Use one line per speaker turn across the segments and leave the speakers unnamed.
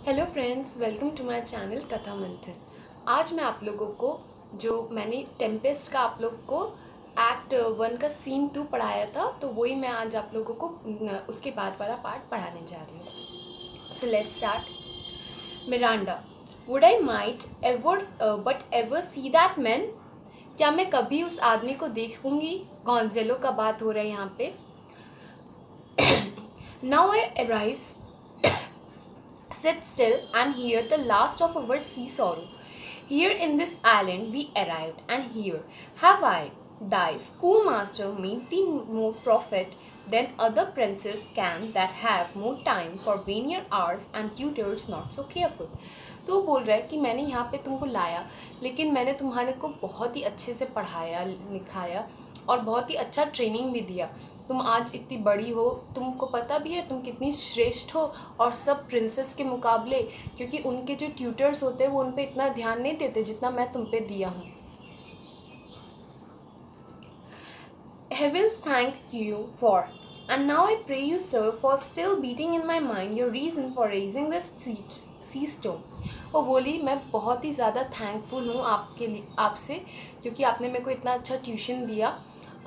Hello friends, welcome to my channel Katha Manthan. आज मैं आप लोगों को जो मैंने टेम्पेस्ट का आप लोग को एक्ट 1 का सीन 2 पढ़ाया था, तो वही मैं आज आप लोगों को उसके बाद वाला पार्ट पढ़ाने जा रही हूँ। So let's start. Miranda, would I might ever but ever see that man? क्या मैं कभी उस आदमी को देखूंगी? गॉन्जेलो का बात हो रहा है यहाँ पे। Now I arise, sit still and hear the last of our sea sorrow. Here in this island we arrived, and here have I, thy schoolmaster, made thee more prophet than other princes can that have more time for vainer hours and tutors not so careful. तो वो बोल रहा है कि मैंने यहाँ पे तुमको लाया, लेकिन मैंने तुम्हारे को बहुत ही अच्छे से पढ़ाया लिखाया और बहुत ही अच्छा ट्रेनिंग भी दिया। तुम आज इतनी बड़ी हो, तुमको पता भी है तुम कितनी श्रेष्ठ हो और सब प्रिंसेस के मुकाबले, क्योंकि उनके जो ट्यूटर्स होते हैं वो उन पे इतना ध्यान नहीं देते जितना मैं तुम पे दिया हूँ। Heavens thank you for, and now I pray you, sir, for still beating in my mind your reason for raising this sea storm. वो बोली, मैं बहुत ही ज़्यादा थैंकफुल हूँ आपके लिए, आपसे, क्योंकि आपने मेरे को इतना अच्छा ट्यूशन दिया।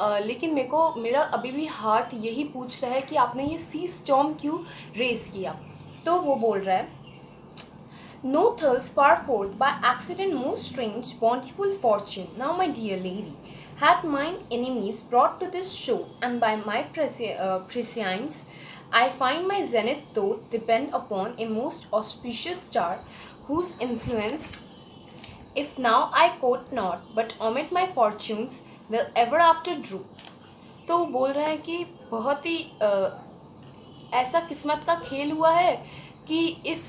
लेकिन मेरा अभी भी हार्ट यही पूछ रहा है कि आपने ये सी स्टॉर्म क्यों रेस किया। तो वो बोल रहा है, No thirst far forth by accident more strange, bountiful fortune. Now, my dear lady, hath mine enemies brought to this show, and by my prescience I find my zenith thought depend upon a most auspicious star, whose influence, if now I quote not, but omit my fortunes, will ever after drew. तो वो बोल रहा है कि बहुत ही ऐसा किस्मत का खेल हुआ है कि इस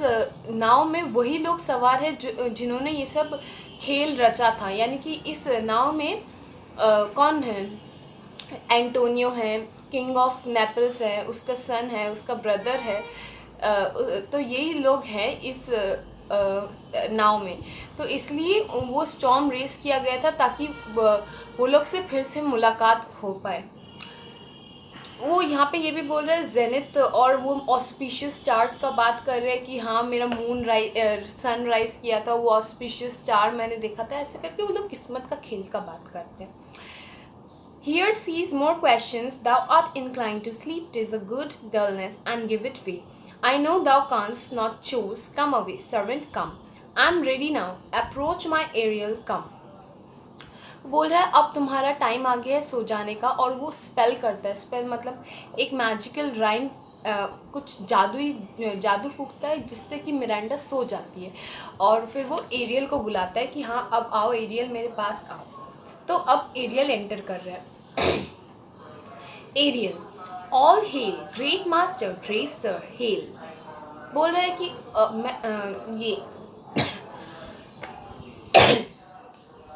नाव में वही लोग सवार हैं जिन्होंने ये सब खेल रचा था। यानी कि इस नाव में कौन है? एंटोनियो है, किंग ऑफ नेपल्स है, उसका सन है, उसका ब्रदर है। तो यही लोग हैं इस नाव में। तो इसलिए वो स्टॉर्म रेस किया गया था ताकि वो लोग से फिर से मुलाकात हो पाए। वो यहाँ पे ये भी बोल रहे हैं जेनिथ और वो ऑस्पिशियस स्टार्स का बात कर रहे हैं कि हाँ, मेरा सन राइज किया था, वो ऑस्पिशियस स्टार मैंने देखा था। ऐसे करके वो लोग किस्मत का खेल का बात करते हैं। Here cease more questions, thou art inclined to sleep, 'tis a good dullness, and give it way. I know thou canst not choose, come away, servant, come. I am ready now, approach my Ariel, come. बोल रहा है अब तुम्हारा time आ गया है सो जाने का, और वो स्पेल करता है। स्पेल मतलब एक मैजिकल राइम, कुछ जादू फूकता है जिससे कि मिरांडा सो जाती है, और फिर वो एरियल को बुलाता है कि हाँ अब आओ एरियल, मेरे पास आओ। तो अब एरियल एंटर कर रहा है। Ariel, all hail great master, grave sir, hail. बोल रहा है कि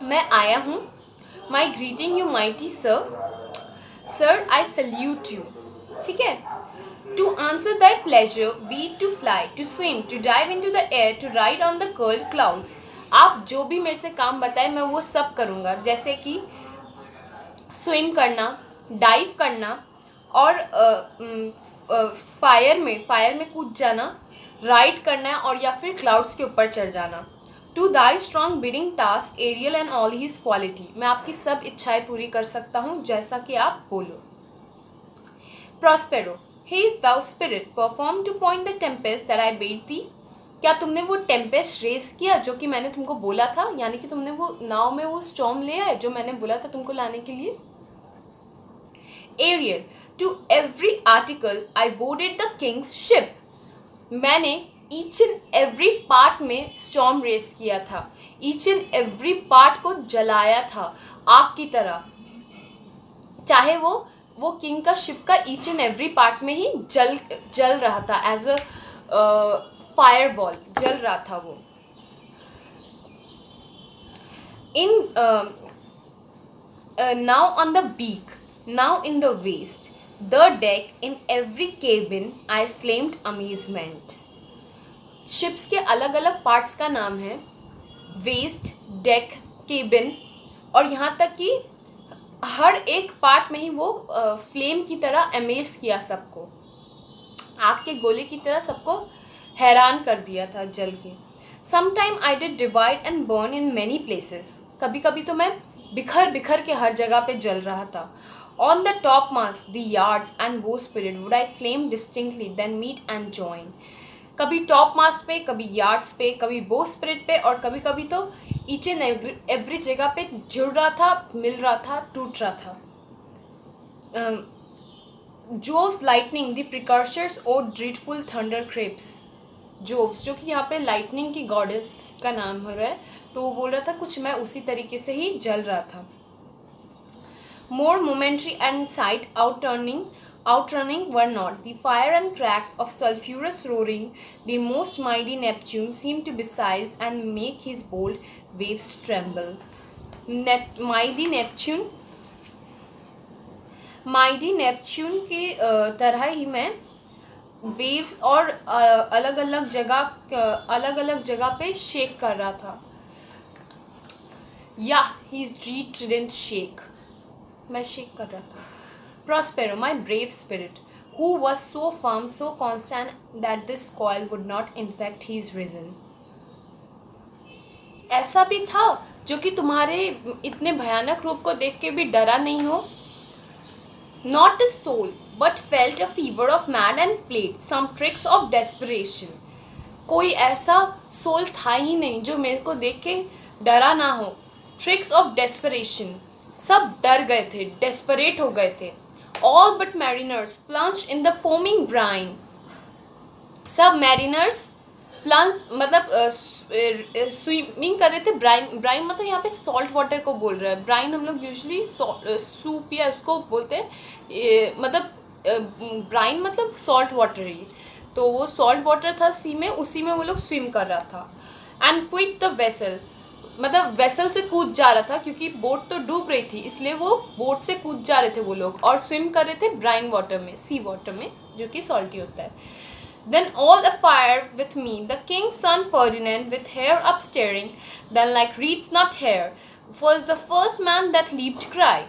मैं आया हूँ। My greeting you mighty sir, sir I salute you. ठीक है। To answer that pleasure, be to fly, to swim, to dive into the air, to ride on the curled clouds. आप जो भी मेरे से काम बताए मैं वो सब करूँगा, जैसे कि स्विम करना, डाइव करना, और फायर में कूद जाना, राइड करना, और या फिर क्लाउड्स के ऊपर चढ़ जाना। To thy strong bidding task, Ariel and all his quality. मैं आपकी सब इच्छाएं पूरी कर सकता हूँ जैसा कि आप बोलो। Prospero, hast thou spirit perform to point the tempest that I bade thee? क्या तुमने वो टेम्पेस्ट रेस किया जो कि मैंने तुमको बोला था? यानी कि तुमने वो नाव में वो स्टॉर्म ले आए जो मैंने बोला था तुमको लाने के लिए। Ariel, to every article I boarded the king's ship. मैंने ईच एंड एवरी पार्ट में स्टॉर्म रेस किया था, ईच एंड एवरी पार्ट को जलाया था आग की तरह। चाहे वो किंग का शिप का ईच एंड एवरी पार्ट में ही जल रहा था, एज अ फायर बॉल जल रहा था वो। In now on the beak, now in the waist, the deck, in every cabin I flamed amazement. Ships के अलग अलग पार्ट्स का नाम है वेस्ट, डेक, केबिन, और यहाँ तक कि हर एक पार्ट में ही वो फ्लेम की तरह अमेज किया सबको, आग के गोले की तरह सबको हैरान कर दिया था जल के. Sometime I did divide and burn in many places. कभी कभी तो मैं बिखर बिखर के हर जगह पे जल रहा था. On the topmast, the yards and bowsprit would I flame distinctly, then meet and join. कभी टॉप मास्ट पे, कभी यार्ड्स पे, कभी बोस्प्रिट पे, और कभी कभी तो ईच एंड एवरी जगह पे जुड़ रहा था, मिल रहा था, टूट रहा था. जोव्स लाइटनिंग द प्रिकर्सर्स और ड्रीडफुल थंडर क्रेप्स. जोव्स जो कि यहाँ पे लाइटनिंग की गॉडेस का नाम हो रहा है, तो वो बोल रहा था कुछ मैं उसी तरीके से ही जल रहा था. More momentary and sight outrunning were not the fire and cracks of sulphurous roaring. The most mighty Neptune seemed to besiege and make his bold waves tremble. Mighty Neptune के तरह ही मैं वेव्स और अलग अलग जगह पे शेक कर रहा था. Yeah, his dread didn't shake. मैं शेक कर रहा था. Prospero, my brave spirit, who was so firm, so constant that this coil would not infect his reason. ऐसा भी था जो कि तुम्हारे इतने भयानक रूप को देख के भी डरा नहीं हो. Not a soul, but felt a fever of mad and played some tricks of desperation. कोई ऐसा सोल था ही नहीं जो मेरे को देख के डरा ना हो. Tricks of desperation. सब डर गए थे, डेस्परेट हो गए थे. All but mariners plunged in the foaming brine. सब मैरिनर्स प्लंज मतलब स्विमिंग कर रहे थे. ब्राइन मतलब यहाँ पे सॉल्ट वाटर को बोल रहा है. ब्राइन हम लोग यूजली सूप या उसको बोलते हैं, मतलब ब्राइन मतलब सॉल्ट वाटर ही. तो वो सॉल्ट वाटर था सी में, उसी में वो लोग स्विम कर रहा था. एंड क्विट द वेसल, मतलब वेसल से कूद जा रहा था क्योंकि बोट तो डूब रही थी, इसलिए वो बोट से कूद जा रहे थे वो लोग, और स्विम कर रहे थे ब्राइन वाटर में, सी वाटर में, जो कि सॉल्टी होता है. Then all afire with me, the king's son Ferdinand, with hair upstaring, then like wreaths not hair, was the first man that leaped cry.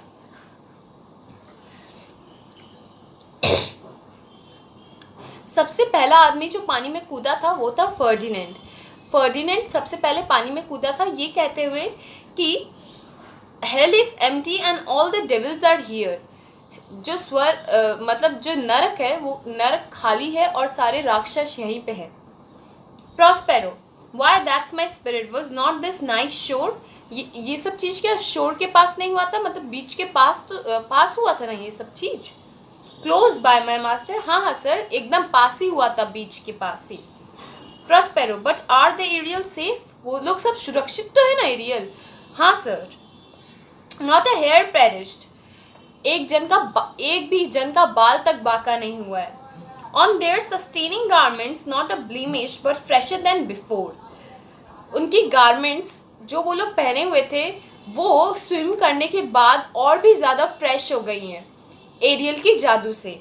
सबसे पहला आदमी जो पानी में कूदा था वो था फर्डिनेंड. फर्डिनेंड सबसे पहले पानी में कूदा था ये कहते हुए कि hell is empty and all the devils are here. जो मतलब जो नरक है वो नरक खाली है और सारे राक्षस यहीं पे है. Prospero, why that's my spirit, was not this night shore. ये सब चीज़ क्या शोर के पास नहीं हुआ था, मतलब बीच के पास तो पास हुआ था ना ये सब चीज़. Close by my master, हाँ सर, एकदम पास ही हुआ था, बीच के पास ही. Prospero, but are they Ariel safe? वो लोग सब सुरक्षित तो है ना एरियल. हाँ sir. Not a hair perished. एक भी जन का बाल तक बाका नहीं हुआ है. On their sustaining garments, not a blemish but fresher than before. उनकी गारमेंट्स जो वो लोग पहने हुए थे वो स्विम करने के बाद और भी ज़्यादा फ्रेश हो गई हैं एरियल की जादू से.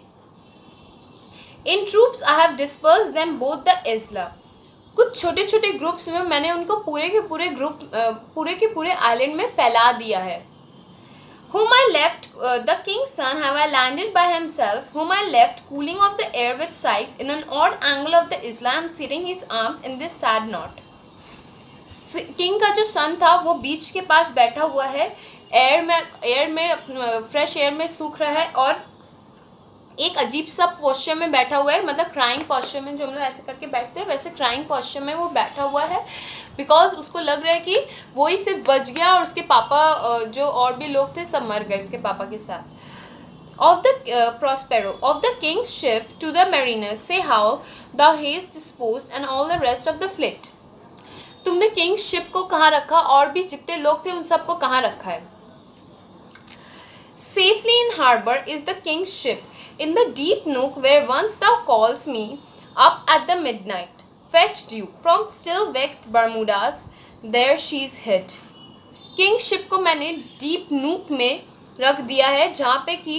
In troops I have dispersed them both the isla. कुछ छोटे छोटे ग्रुप्स में मैंने उनको पूरे के पूरे आइलैंड में फैला दिया है. Whom I left, the king's son, have I landed by himself, whom I left cooling off the air with sighs in an odd angle of the isla and sitting his arms in this sad knot. King का जो सन था वो बीच के पास बैठा हुआ है, air में fresh air में सूख रहा है और एक अजीब सा पोस्चर में बैठा हुआ है, मतलब क्राइंग पोस्चर में, जो हम लोग ऐसे करके बैठते हैं वैसे क्राइंग पोस्चर में वो बैठा हुआ है, बिकॉज उसको लग रहा है कि वो ही सिर्फ बच गया और उसके पापा जो और भी लोग थे सब मर गए उसके पापा के साथ. Of the Prospero, of the king's ship to the mariners, say how thou hast disposed and all the rest of the fleet. तुमने किंग्स शिप को कहाँ रखा और भी जितने लोग थे उन सबको कहाँ रखा है. Safely in harbor is the king's ship, in the deep nook where once thou calls me up at the midnight, fetched you from still vexed Bermudas, there she's hid. King ship को मैंने deep nook में रख दिया है जहाँ पे कि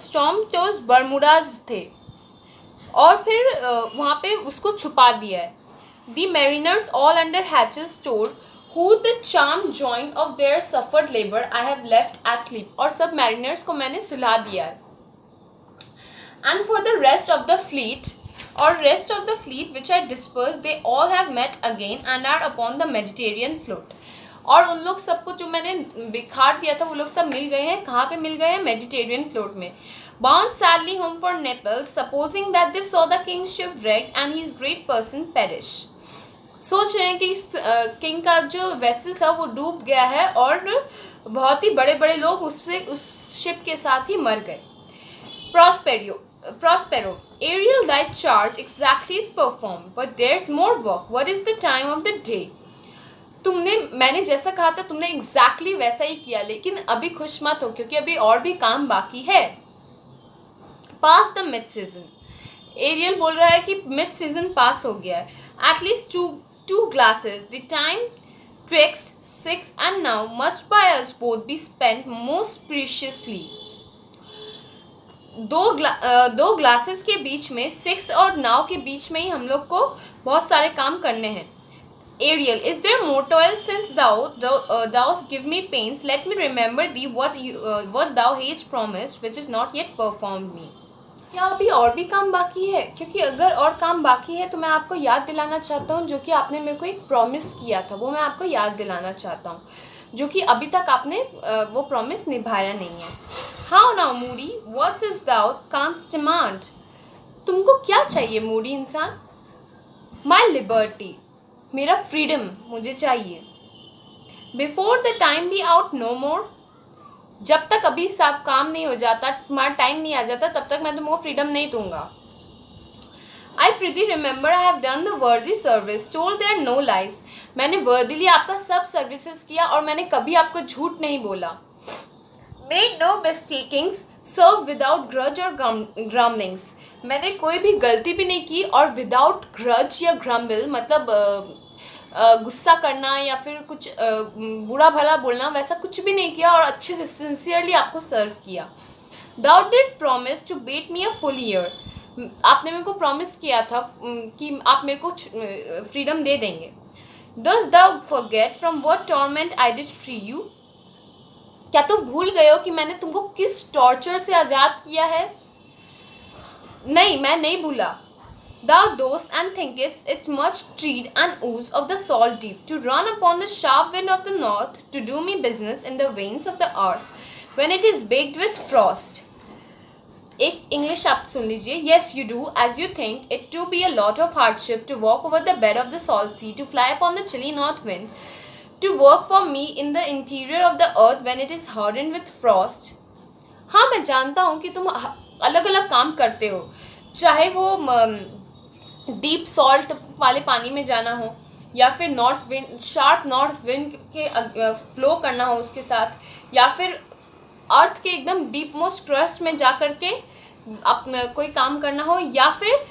storm toast बर्मुडाज थे, और फिर वहाँ पे उसको छुपा दिया है. The mariners all under hatches stored, who the charmed joint of their suffered labor I have left asleep. और सब mariners को मैंने सुला दिया है. And for the rest of the fleet, or rest of the fleet which I dispersed, they all have met again and are upon the Mediterranean float. और उन लोग सबको जो मैंने बिखार दिया था वो लोग सब मिल गए हैं. कहाँ पे मिल गए हैं? मेडिटेरियन फ्लोट में. Bound sadly home for Naples, supposing that they saw the king's shipwrecked and his great person perish. सोच रहे हैं कि किंग का जो वेसल था वो डूब गया है और बहुत ही बड़े बड़े लोग उससे उस शिप के साथ ही मर गए. Prospero, Ariel, thy charge exactly is performed, but there's more work. What is the time of the day? मैंने जैसा कहा था तुमने exactly वैसा ही किया, लेकिन अभी खुश मत हो क्योंकि अभी और भी काम बाकी है. Pass the mid season. Ariel बोल रहा है कि मिड सीजन पास हो गया है. At least two glasses. The time twixt 6 and now must by us both be spent most preciously. दो ग्लासेस के बीच में 6 और नाउ के बीच में ही हम लोग को बहुत सारे काम करने हैं. Ariel, is there more toil since thou give me pains? Let me remember thee what thou hast promised, which is not yet performed me. क्या अभी और भी काम बाकी है? क्योंकि अगर और काम बाकी है तो मैं आपको याद दिलाना चाहता हूँ जो कि आपने मेरे को एक प्रॉमिस किया था, वो मैं आपको याद दिलाना चाहता हूँ जो कि अभी तक आपने वो प्रॉमिस निभाया नहीं है. How now moody, what is thou canst demand? तुमको क्या चाहिए मूडी इंसान? माई लिबर्टी, मेरा फ्रीडम मुझे चाहिए. Before the time be out no more, जब तक अभी सब काम नहीं हो जाता, तुम्हारा टाइम नहीं आ जाता, तब तक मैं तुमको फ्रीडम नहीं दूंगा. I pray thee remember I have done thee worthy service, told thee no lies. मैंने वर्दीली आपका सब सर्विसेज किया और मैंने कभी आपको झूठ नहीं बोला. मेड नो मिस्टेकिंग्स, सर्व विदाउट ग्रज और ग्रम्बलिंग्स. मैंने कोई भी गलती भी नहीं की और विदाउट ग्रज या ग्रम्बल मतलब गुस्सा करना या फिर कुछ बुरा भला बोलना, वैसा कुछ भी नहीं किया और अच्छे से सिंसियरली आपको सर्व किया. Thou did promise to bait me a full year. आपने मेरे को प्रॉमिस किया था कि आप मेरे को फ्रीडम दे देंगे. Dost thou forget from what torment I did free you? क्या तुम भूल गए हो कि मैंने तुमको किस टॉर्चर से आज़ाद किया है? नहीं, मैं नहीं भूला. Thou dost and thinkest it much tread and ooze of the salt deep, to run upon the sharp wind of the north, to do me business in the veins of the earth, when it is baked with frost. एक English आप सुन लीजिए. Yes, you do, as you think it to be a lot of hardship to walk over the bed of the salt sea, to fly upon the chilly north wind, to work for me in the interior of the earth when it is hardened with frost. हाँ, मैं जानता हूँ कि तुम अलग अलग काम करते हो, चाहे वो डीप सॉल्ट वाले पानी में जाना हो या फिर north wind, sharp north wind के फ्लो करना हो उसके साथ, या फिर अर्थ के एकदम डीप मोस्ट क्रस्ट में जा कर के अपना कोई काम करना हो, या फिर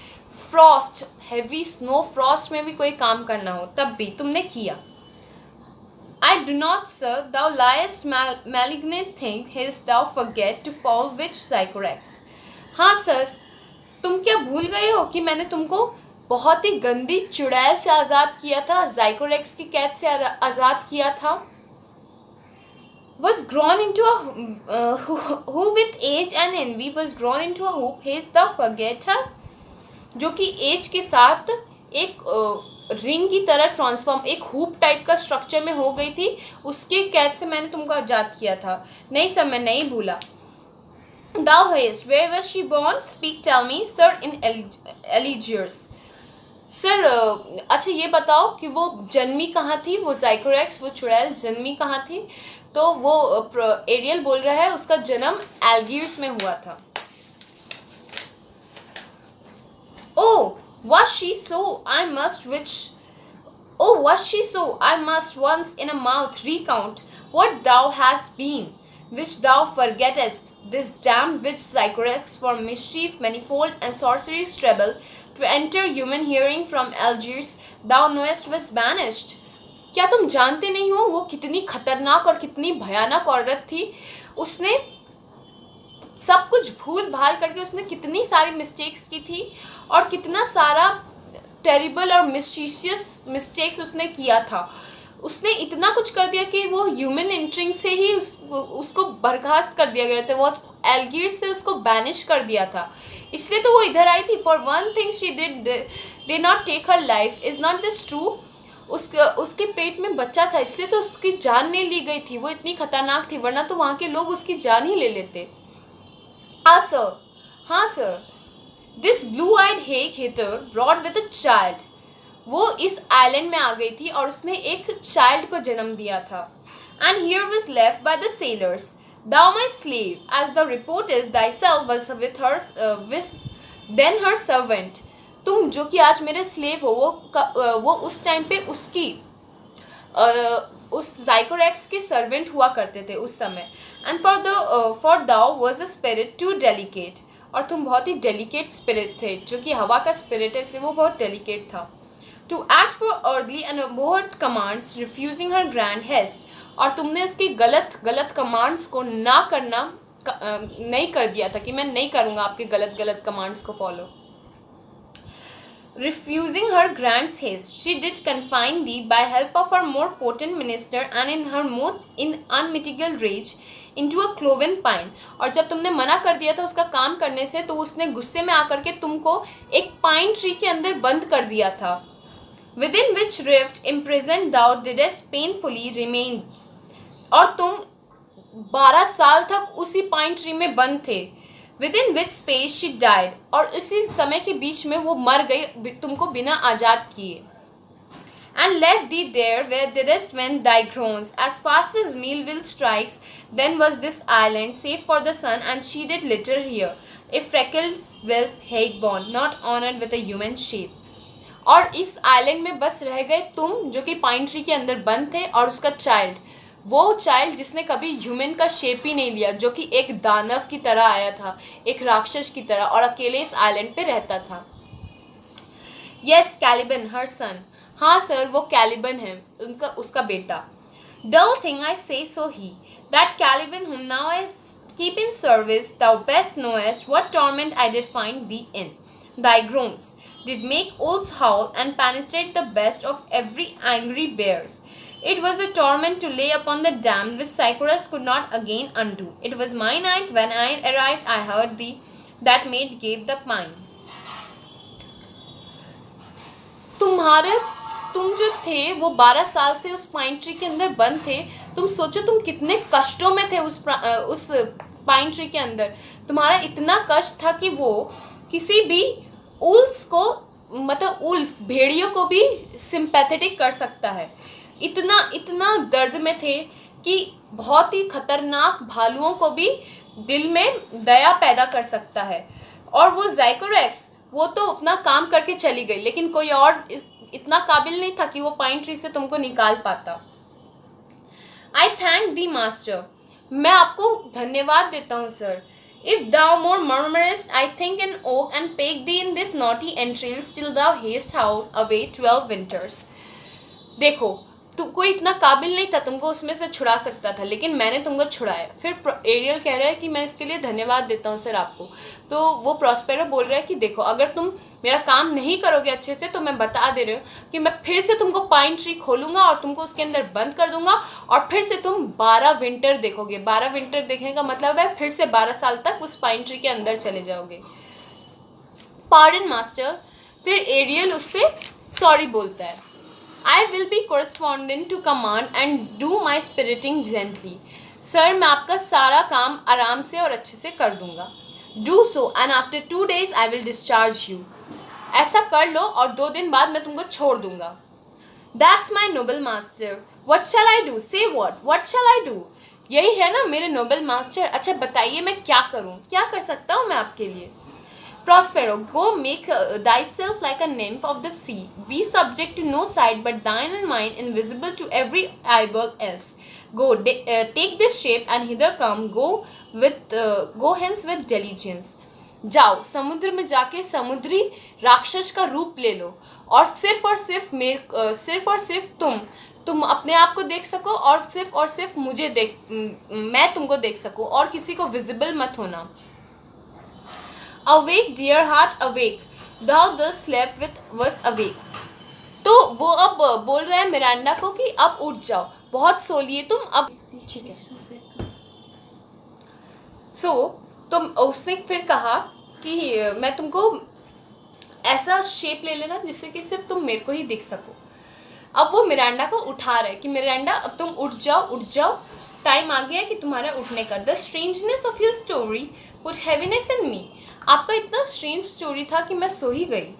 फ्रॉस्ट, हेवी स्नो फ्रॉस्ट में भी कोई काम करना हो, तब भी तुमने किया. I do not, sir, thou liest malignant thing, hast thou forget to fall which Sycorax. हाँ सर, तुम क्या भूल गए हो कि मैंने तुमको बहुत ही गंदी चुड़ैल से आज़ाद किया था, ज़ाइकोरेक्स की कैद से आज़ाद किया था. Was grown into a who with age and envy was grown into a hoop, hast thou forget her? जो कि एज के साथ एक रिंग की तरह ट्रांसफॉर्म, एक हुप टाइप का स्ट्रक्चर में हो गई थी, उसके कैद से मैंने तुमको आज़ाद किया था. नहीं सर, मैं नहीं भूला. Thou hast, where was she born? Speak, tell me, sir, in Algiers. Sir अच्छा ये बताओ कि वो जन्मी कहाँ थी, वो ज़ाइकोरेक्स, वो चुड़ैल जन्मी कहाँ थी? तो वो एरियल बोल रहा है उसका जन्म एल्गियर्स में हुआ था. Oh, was she so? I must once in a mouth recount what thou hast been, which thou forgettest. This damned witch Sycorax for mischief manifold and sorcery's treble, to enter human hearing from Algiers, thou knowest was banished. क्या तुम जानते नहीं हो वो कितनी खतरनाक और कितनी भयानक औरत थी? उसने सब कुछ भूल भाल करके उसने कितनी सारी मिस्टेक्स की थी और कितना सारा टेरिबल और मिस्चीशियस मिस्टेक्स उसने किया था. उसने इतना कुछ कर दिया कि वो ह्यूमन एंट्रिंग से ही उसको बर्खास्त कर दिया गया था, वो एल्गिर से उसको बैनिश कर दिया था, इसलिए तो वो इधर आई थी. For one thing she did not take her life. Is not this true? उसके पेट में बच्चा था, इसलिए तो उसकी जान नहीं ली गई थी. वो इतनी खतरनाक थी, वरना तो वहाँ के लोग उसकी जान ही ले लेते. सर. हाँ sir. This blue eyed hag hither brought with a child. वो इस आइलैंड में आ गई थी और उसने एक चाइल्ड को जन्म दिया था. And here was left by the sellers. Thou my slave, as the report is, thyself was with her, then her servant. तुम जो कि आज मेरे स्लेव हो, वो उस टाइम पे उसकी उस ज़ाइकोरेक्स के सर्वेंट हुआ करते थे उस समय. And for thou was a spirit too delicate. और तुम बहुत ही डेलिकेट स्पिरिट थे, जो कि हवा का स्पिरिट है इसलिए वो बहुत डेलिकेट था. To act for early and abhorred commands refusing her grand hest. और तुमने उसकी गलत कमांड्स को ना करना नहीं कर दिया था कि मैं नहीं करूँगा आपके गलत कमांड्स को follow. Refusing her grand's haste, she did confine thee by help of her more potent minister and in her most unmitigable rage into a cloven pine. और जब तुमने मना कर दिया था उसका काम करने से, तो उसने गुस्से में आकर के तुमको एक पाइन ट्री के अंदर बंद कर दिया था. Within which rift imprisoned thou didst painfully remain. और तुम 12 साल तक उसी पाइन ट्री में बंद थे. Within which space she died. और उसी समय के बीच में वो मर गई तुमको बिना आज़ाद किए. And left thee there where didst when thy groans, as fast as Millville strikes, then was this island safe for the sun, and she did litter here, a freckled whelp hag born, not honored with a human shape. और इस island में बस रह गए तुम, जो कि pine tree के अंदर बंद थे, और उसका चाइल्ड, वो चाइल्ड जिसने कभी ह्यूमन का शेप ही नहीं लिया, जो कि एक दानव की तरह आया था, एक राक्षस की तरह, और अकेले इस आइलैंड पे रहता था. यस कैलिबन हर सन. हाँ सर, वो कैलिबन है उसका बेटा. डल थिंग आई से सो ही, दैट कैलिबन हुम now I keep in service, thou best knowest what torment I did find thee in. Thy groans did make wolves howl and penetrate the best of every angry bears. It was a torment to lay upon the damned which Cycorus could not again undo. It was my night when I arrived. I heard thee that maid gave the pine. तुम जो थे वो 12 साल से उस pine tree के अंदर बंद थे. तुम सोचो तुम कितने कष्टों में थे उस पाइन ट्री के अंदर. तुम्हारा इतना कष्ट था कि वो किसी भी उल्फ को, मतलब उल्फ भेड़ियों को भी सिंपैथेटिक कर सकता है. इतना दर्द में थे कि बहुत ही खतरनाक भालुओं को भी दिल में दया पैदा कर सकता है. और वो ज़ाइकोरेक्स, वो तो अपना काम करके चली गई, लेकिन कोई और इतना काबिल नहीं था कि वो पाइन ट्री से तुमको निकाल पाता. आई थैंक दी मास्टर. मैं आपको धन्यवाद देता हूँ sir. If thou more murmurest, I think an oak and peg thee in this naughty entrails till thou hast howled away 12 winters. देखो, तुम कोई इतना काबिल नहीं था, तुमको उसमें से छुड़ा सकता था, लेकिन मैंने तुमको छुड़ाया. फिर एरियल कह रहा है कि मैं इसके लिए धन्यवाद देता हूँ सर आपको. तो वो प्रॉस्पेरो बोल रहा है कि देखो, अगर तुम मेरा काम नहीं करोगे अच्छे से, तो मैं बता दे रही हूँ कि मैं फिर से तुमको पाइन ट्री खोलूँगा और तुमको उसके अंदर बंद कर दूंगा, और फिर से तुम 12 विंटर देखोगे. 12 विंटर देखने का मतलब है फिर से 12 साल तक उस पाइन ट्री के अंदर चले जाओगे. Pardon master. फिर एरियल उससे सॉरी बोलता है. I will be correspondent to command and do my spiriting gently. Sir, मैं आपका सारा काम आराम से और अच्छे से कर दूंगा. Do so and after 2 days I will discharge you. ऐसा कर लो और 2 दिन बाद मैं तुमको छोड़ दूंगा. That's my noble master. What shall I do? Say what? What shall I do? यही है ना मेरे नोबल मास्टर. अच्छा बताइए मैं क्या करूं? क्या कर सकता हूं मैं आपके लिए? Prospero, go make thyself like a nymph of the sea. Be subject to no sight but thine and mine, invisible to every eyeball else. Go, take this shape and hither come. Go hence with diligence. जाओ, समुद्र में जाके समुद्री राक्षस का रूप ले लो, और सिर्फ और सिर्फ तुम अपने आप को देख सको, और सिर्फ मैं तुमको देख सकूं, और किसी को विजिबल मत होना. Awake, dear heart, awake. Thou thus slept with was awake. तो वो अब बोल रहा है मिरांडा को कि अब उठ जाओ, बहुत सो लिए तुम, अब ठीक है। तो उसने फिर कहा कि मैं तुमको ऐसा शेप ले लेना जिससे कि सिर्फ तुम मेरे को ही दिख सको। अब वो मिरांडा को उठा रहे कि मिरांडा अब तुम उठ जाओ, टाइम आ गया है कि तुम्हारा उठने का। The strangeness of your story put heaviness in me. आपका इतना स्ट्रेंज स्टोरी था कि मैं सो ही गई।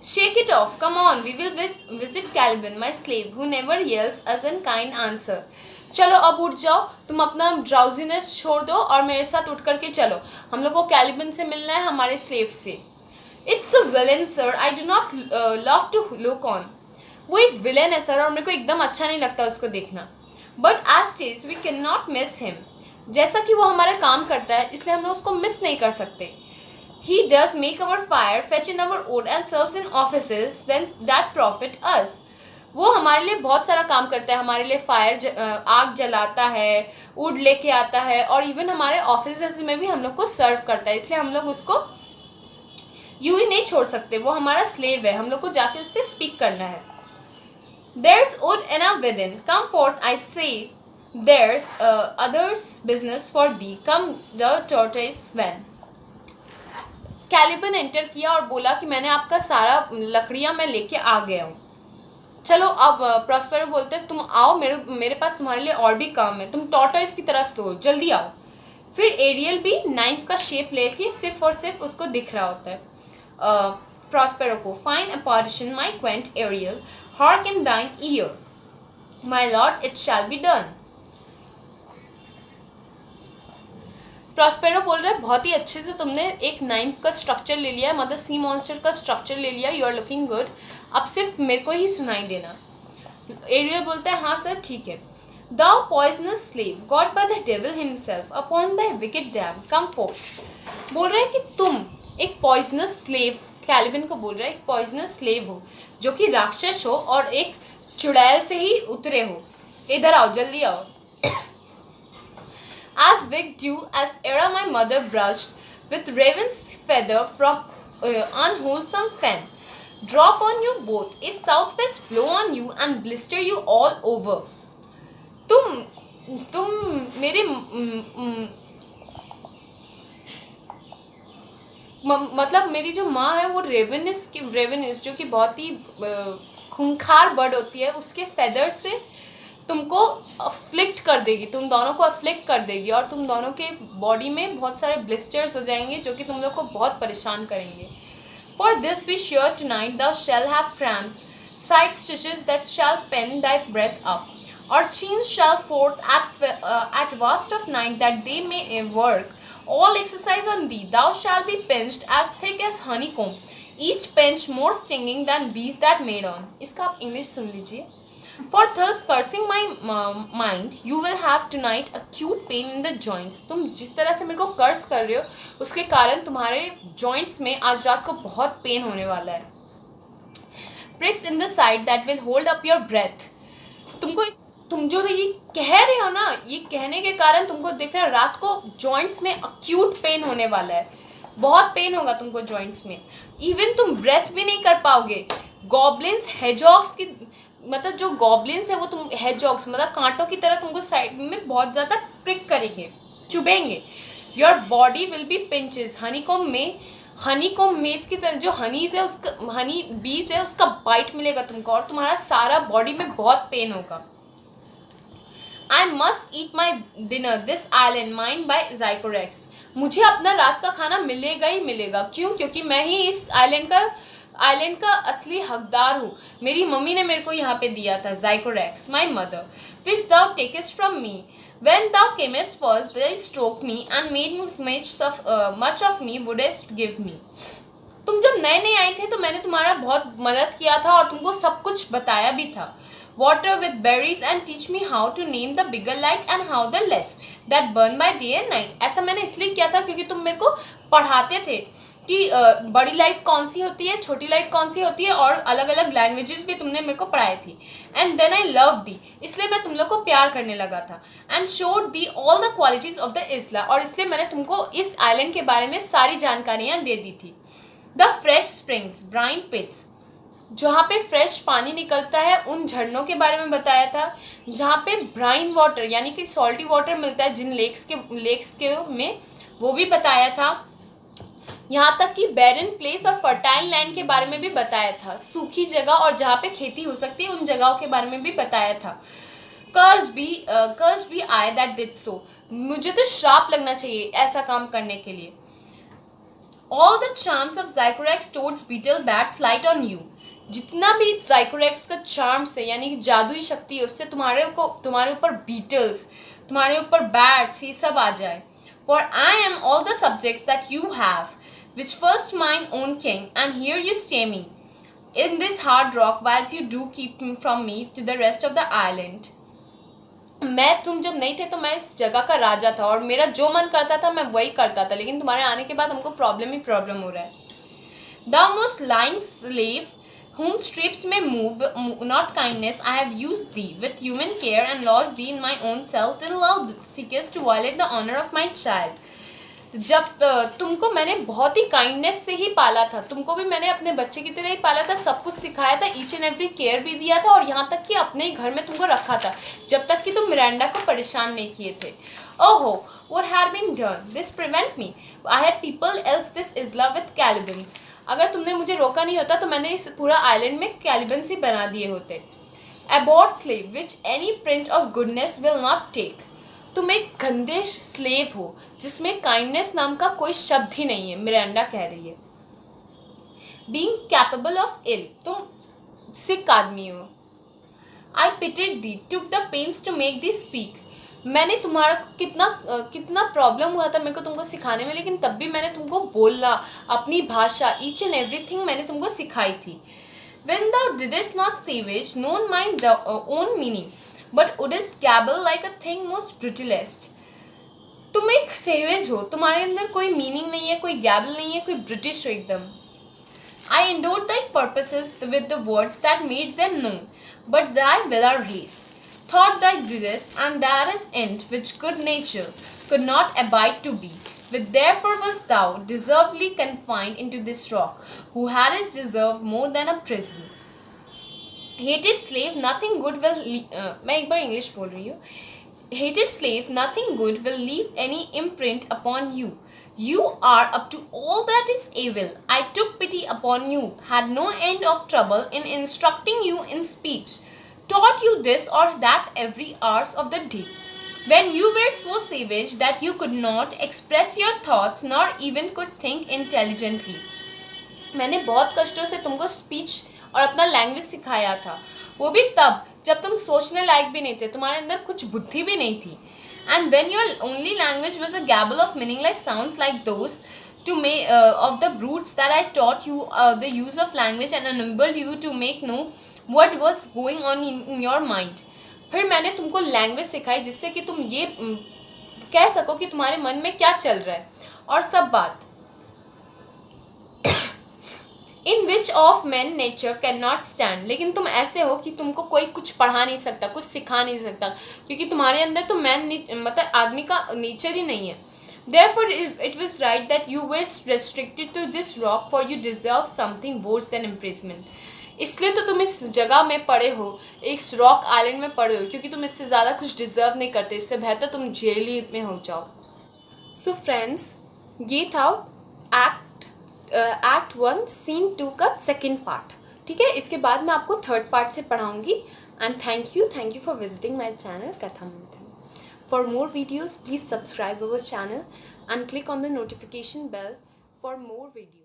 Shake it off, come on, we will visit Caliban my slave who never yields us in kind answer. चलो अब उठ जाओ, तुम अपना ड्राउजीनेस छोड़ दो और मेरे साथ उठ करके चलो, हम लोग को कैलिबन से मिलना है, हमारे स्लेव से। It's a villain sir, I do not love to look on. वो एक विलेन है सर और मेरे को एकदम अच्छा नहीं लगता उसको देखना। But as stage we can not miss him. जैसा कि वो हमारा काम करता है इसलिए हम लोग उसको मिस नहीं कर सकते। He does make our fire, fetch in our wood and serves in offices then that profit us. वो हमारे लिए बहुत सारा काम करता है, हमारे लिए फायर आग जलाता है, वुड लेके आता है और इवन हमारे ऑफिस में भी हम लोग को सर्व करता है, इसलिए हम लोग उसको यूं ही नहीं छोड़ सकते। वो हमारा स्लेव है, हम लोग को जाके उससे स्पीक करना है। There's wood enough within, come forth I say, there's others business for thee, come the tortoise when. Caliban enter किया और बोला कि मैंने आपका सारा लकड़ियाँ मैं लेके आ गया हूँ। चलो अब प्रॉस्पेरो बोलते हैं तुम आओ, मेरे पास तुम्हारे लिए और भी काम है, तुम टॉर्टोइस की तरह स्लो, जल्दी आओ। फिर एरियल भी नाइफ का शेप लेके सिर्फ और सिर्फ उसको दिख रहा होता है प्रॉस्पेरो को। Fine apparition my quaint Ariel, hark in thine ear, my lord it shall be done. Prospero बोल रहा है बहुत ही अच्छे से तुमने एक नाइफ का स्ट्रक्चर ले लिया है, मतलब सी मॉन्स्टर का स्ट्रक्चर ले लिया, यू आर लुकिंग गुड, अब सिर्फ मेरे को ही सुनाई देना। एरियल बोलता है हाँ सर ठीक है। Thou poisonous slave, got by the devil himself upon thy wicked dam, come forth। बोल रहा है कि तुम एक पॉइजनस स्लेव, कैलिबन को बोल रहा है एक पॉइजनस स्लेव हो जो कि राक्षस हो और एक चुड़ैल से ही उतरे हो, इधर आओ, जल्दी आओ। As wicked you as e'er my mother brushed with raven's feather from unwholesome fen, drop on you both, a southwest blow on you and blister you all over। तुम मेरे मतलब मेरी जो माँ है वो रेवेनिस जो कि बहुत ही खूंखार बर्ड होती है, उसके फेदर से तुमको अफ्लिक्ट कर देगी, तुम दोनों को अफ्लिक्ट कर देगी और तुम दोनों के बॉडी में बहुत सारे ब्लिस्टर्स हो जाएंगे जो कि तुम लोग को बहुत परेशान करेंगे। For this be sure tonight thou shall have cramps, side stitches that shall pen thy breath up, or chains shall forth at vast of night that they may work all exercise on thee, thou shall be pinched as thick as honeycomb, each pinch more stinging than bees that made on। इसका आप English सुन लीजिए। For thus cursing my mind, you will have tonight acute pain in the joints। तुम जिस तरह से मेरे को कर्स कर रहे हो उसके कारण तुम्हारे joints में आज रात को बहुत पेन होने वाला है। Pricks in the side that will hold up your breath। तुम जो ये कह रहे हो ना, ये कहने के कारण तुमको दिख रहा है रात को जॉइंट्स में अक्यूट पेन होने वाला है, बहुत पेन होगा तुमको जॉइंट्स में, इवन तुम ब्रेथ भी नहीं कर पाओगे। गॉब्लिन्स हेजॉग्स की मतलब जो गॉब्लिन्स है वो तुम हेजॉग्स मतलब कांटों की तरह तुमको साइड में बहुत ज़्यादा प्रिक करेंगे, चुभेंगे। Your body will be pinches, honeycomb में इसकी तरह जो हनीज है उसका हनी बीज है उसका बाइट मिलेगा तुमको और तुम्हारा सारा बॉडी में बहुत पेन होगा। I must eat my dinner this island mine by Zycorex। मुझे अपना रात का खाना मिलेगा ही मिलेगा। क्यों? क्योंकि मैं ही इस आइलैंड का असली हकदार हूँ। मेरी मम्मी ने मेरे को यहाँ पे दिया था। Zycorex, my mother, which thou takest from me, when thou camest first, they stroke me and made much of me wouldest give me। तुम जब नए नए आए थे तो मैंने तुम्हारा बहुत मदद किया था और तुमको सब कुछ बताया भी था। Water with berries and teach me how to name the bigger light and how the less that burn by day and night। ऐसा मैंने इसलिए किया था क्योंकि तुम मेरे को पढ़ाते थे कि बड़ी लाइट कौन सी होती है, छोटी लाइट कौन सी होती है और अलग अलग लैंग्वेजेस भी तुमने मेरे को पढ़ाई थी। And then I love the, इसलिए मैं तुम लोग को प्यार करने लगा था। And showed the all the qualities of the इसला, और इसलिए मैंने तुमको इस आइलैंड के बारे में सारी जानकारियाँ दे दी थी। द फ्रेश स्प्रिंग्स, ब्राइन पिट्स, जहाँ पे फ्रेश पानी निकलता है उन झरनों के बारे में बताया था, जहाँ पे ब्राइन वाटर यानी कि सॉल्टी वाटर मिलता है जिन लेक्स के में, वो भी बताया था। यहाँ तक कि बैरन प्लेस और फर्टाइल लैंड के बारे में भी बताया था, सूखी जगह और जहाँ पे खेती हो सकती है उन जगहों के बारे में भी बताया था। कर्स भी आए दैट डिड सो, मुझे तो श्राप लगना चाहिए ऐसा काम करने के लिए। All the charms of Sycorax toads beetle bats light on you, जितना भी ज़ाइकोरेक्स का चार्म्स है यानी कि जादुई शक्ति है, उससे तुम्हारे ऊपर बीटल्स, तुम्हारे ऊपर बैट्स, ये सब आ जाए। For I am all the subjects that you have, which first mine own king, and here you stay me in this hard rock whilst you do keep from me to the rest of the island. तुम जब नहीं थे तो मैं इस जगह का राजा था और मेरा जो मन करता था मैं वही करता था, लेकिन तुम्हारे आने के बाद हमको प्रॉब्लम हो रहा है। Thou most lying slave, whom strips may move, not kindness, I have used thee with human care and lodged thee in my own cell till thou seekest to violate the honor of my child. जब तुमको मैंने बहुत ही kindness से ही पाला था, तुमको भी मैंने अपने बच्चे की तरह ही पाला था, सब कुछ सिखाया था, ईच एंड एवरी केयर भी दिया था, और यहाँ तक कि अपने ही घर में तुमको रखा था जब तक कि तुम मिरांडा को परेशान नहीं किए थे। ओहो, what had been done? This prevent me. I had people else this isla with Calibans. अगर तुमने मुझे रोका नहीं होता तो मैंने इस पूरा आइलैंड में कैलिबन्स ही बना दिए होते। Abhorred slave, which any print of goodness will not take. तुम एक गंदे स्लेव हो जिसमें काइंडनेस नाम का कोई शब्द ही नहीं है, मिरांडा कह रही है। बीइंग कैपेबल ऑफ इल, तुम सिक आदमी हो। I pitied thee, took the pains to make thee speak, मैंने तुम्हारा कितना प्रॉब्लम हुआ था मेरे को तुमको सिखाने में, लेकिन तब भी मैंने तुमको बोलना, अपनी भाषा, ईच एंड एवरीथिंग मैंने तुमको सिखाई थी। When thou didst not savage, known my own meaning, but wouldst gabble like a thing most brutalest. तुम एक सेवेज हो, तुम्हारे अंदर कोई मीनिंग नहीं है, कोई गैबल नहीं है, कोई ब्रिटिश हो एकदम। I endured thy purposes with the words that made them known, but thy will are race. Thought thy didst, and that is end which good nature could not abide to be. With therefore wast thou deservedly confined into this rock, who hadst deserved more than a prison. Hated slave, nothing good will मैं एक बार English बोल रही हूँ। Hated slave, nothing good will leave any imprint upon you. You are up to all that is evil. I took pity upon you, had no end of trouble in instructing you in speech, taught you this or that every hour of the day. When you were so savage that you could not express your thoughts nor even could think intelligently. मैंने बहुत कष्टों से तुमको speech और अपना language सिखाया था, वो भी तब जब तुम सोचने लायक भी नहीं थे, तुम्हारे अंदर कुछ बुद्धि भी नहीं थी। And when your only language was a gabble of meaningless sounds like those to make of the brutes that I taught you the use of language and enabled you to make know what was going on in your mind. फिर मैंने तुमको language सिखाई जिससे कि तुम ये कह सको कि तुम्हारे मन में क्या चल रहा है और सब बात। In which of man nature can not stand, लेकिन तुम ऐसे हो कि तुमको कोई कुछ पढ़ा नहीं सकता, कुछ सिखा नहीं सकता, क्योंकि तुम्हारे अंदर तो मतलब आदमी का नेचर ही नहीं है। Therefore it was right that you were restricted to this rock, for you deserve something worse than imprisonment. इसलिए तो तुम इस जगह में पड़े हो, इस रॉक आइलैंड में पड़े हो, क्योंकि तुम इससे ज़्यादा कुछ डिजर्व नहीं करते, इससे बेहतर तुम जेल ही में हो जाओ। सो फ्रेंड्स, ये था एक्ट 1 सीन 2 का सेकेंड पार्ट। ठीक है, इसके बाद मैं आपको थर्ड पार्ट से पढ़ाऊँगी। And thank you for visiting my channel Katha Manthan. For more videos, please subscribe our channel and click on the notification bell for more videos.